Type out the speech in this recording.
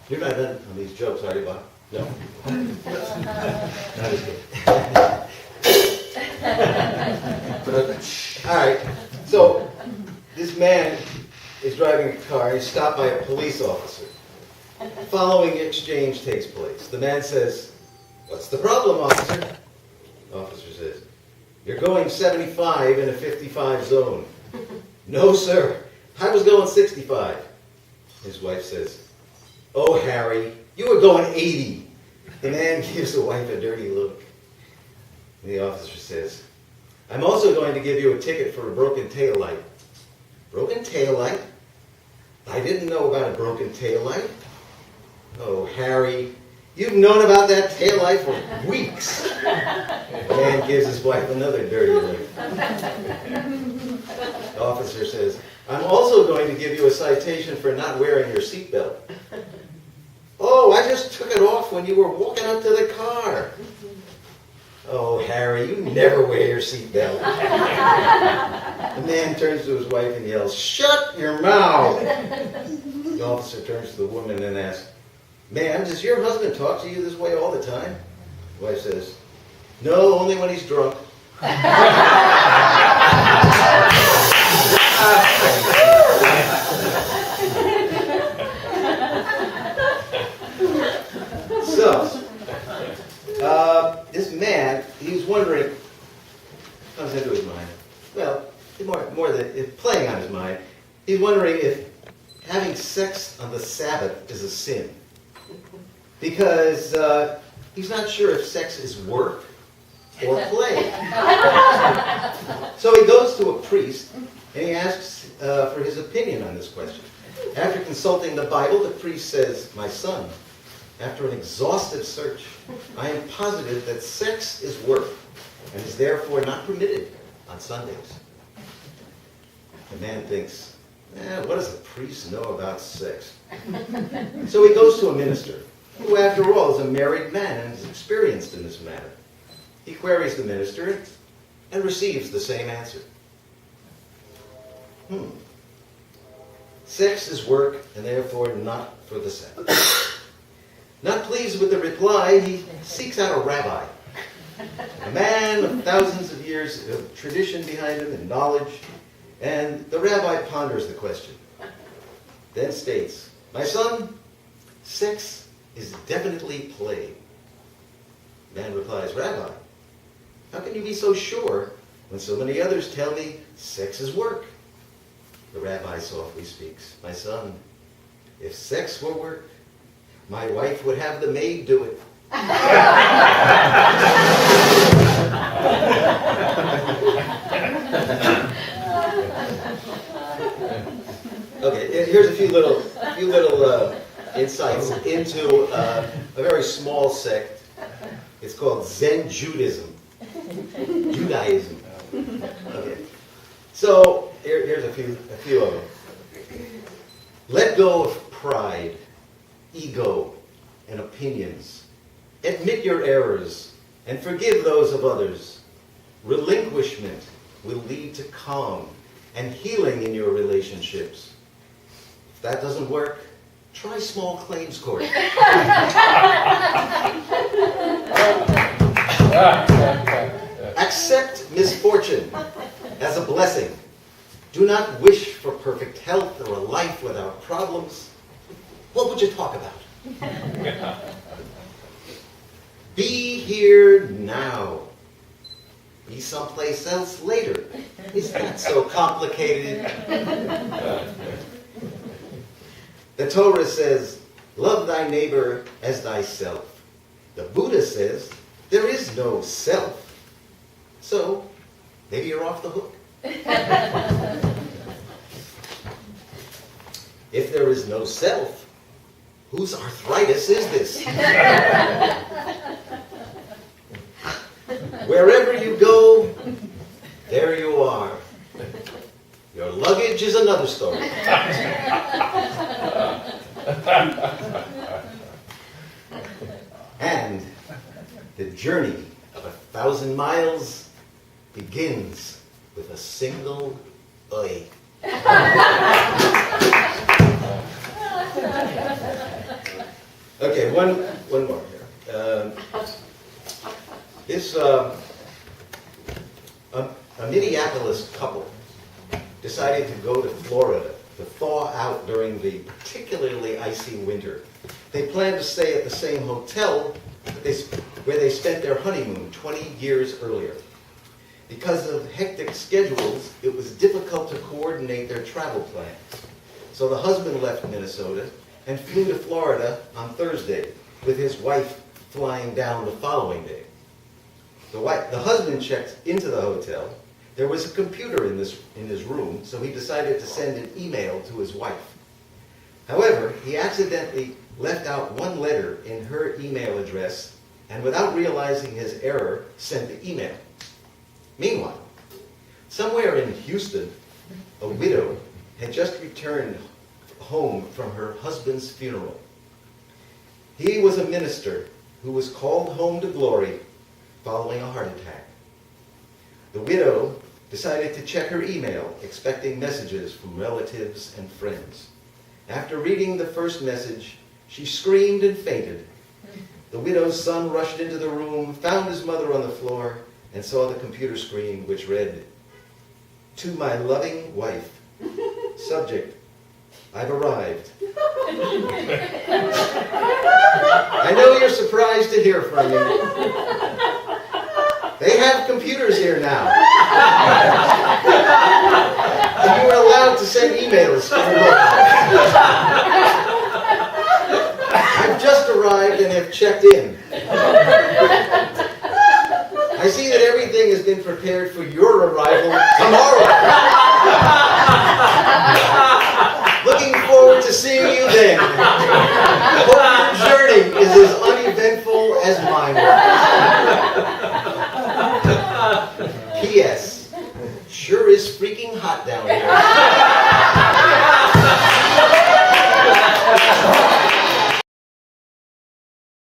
You're not done on these jokes, are you, Bob? No. Not as good. All right. So this man is driving a car. He's stopped by a police officer. Following exchange takes place. The man says, "What's the problem, officer?" The officer says, "You're going 75 in a 55 zone." "No, sir. I was going 65. His wife says, "Oh, Harry, you were going 80. The man gives the wife a dirty look. The officer says, "I'm also going to give you a ticket for a broken taillight." "Broken taillight? I didn't know about a broken taillight." "Oh, Harry, you've known about that taillight for weeks." The man gives his wife another dirty look. The officer says, "I'm also going to give you a citation for not wearing your seatbelt." "Oh, I just took it off when you were walking up to the car." "Oh, Harry, you never wear your seatbelt." The man turns to his wife and yells, "Shut your mouth!" The officer turns to the woman and asks, "Ma'am, does your husband talk to you this way all the time?" The wife says, "No, only when he's drunk." So, this man, he's wondering, comes into his mind, well, more than it's playing on his mind, he's wondering if having sex on the Sabbath is a sin. Because he's not sure if sex is work or play. So he goes to a priest and he asks for his opinion on this question. After consulting the Bible, the priest says, "My son, after an exhaustive search, I am positive that sex is work and is therefore not permitted on Sundays." The man thinks, what does a priest know about sex? So he goes to a minister, who after all is a married man and is experienced in this matter. He queries the minister and receives the same answer. Sex is work and therefore not for the Sabbath. Not pleased with the reply, he seeks out a rabbi, a man of thousands of years of tradition behind him and knowledge, and the rabbi ponders the question, then states, "My son, sex is definitely play." The man replies, "Rabbi, how can you be so sure when so many others tell me sex is work?" The rabbi softly speaks, "My son, if sex were work, my wife would have the maid do it." Okay, here's a few little insights into a very small sect. It's called Zen Judaism. Okay, so here's a few of them. Let go of pride, ego, and opinions. Admit your errors and forgive those of others. Relinquishment will lead to calm and healing in your relationships. If that doesn't work, try small claims court. Accept misfortune as a blessing. Do not wish for perfect health or a life without problems. What would you talk about? Be here now. Be someplace else later. It's not so complicated. The Torah says, "Love thy neighbor as thyself." The Buddha says, there is no self. So, maybe you're off the hook. If there is no self, whose arthritis is this? Wherever you go, there you are. Your luggage is another story. And the journey of 1,000 miles begins with a single oi. to thaw out during the particularly icy winter. They planned to stay at the same hotel where they spent their honeymoon 20 years earlier. Because of hectic schedules, it was difficult to coordinate their travel plans. So the husband left Minnesota and flew to Florida on Thursday, with his wife flying down the following day. The husband checked into the hotel. There was a computer in his room, so he decided to send an email to his wife. However, he accidentally left out one letter in her email address, and without realizing his error, sent the email. Meanwhile, somewhere in Houston, a widow had just returned home from her husband's funeral. He was a minister who was called home to glory following a heart attack. The widow decided to check her email, expecting messages from relatives and friends. After reading the first message, she screamed and fainted. The widow's son rushed into the room, found his mother on the floor, and saw the computer screen, which read, "To my loving wife. Subject, I've arrived." I know you're surprised to hear from me. They have computers here now. And you are allowed to send emails. I've just arrived and have checked in. I see that everything has been prepared for your arrival tomorrow. Looking forward to seeing you then. Hope your journey is as uneventful as mine was. P.S. Sure is freaking hot down here.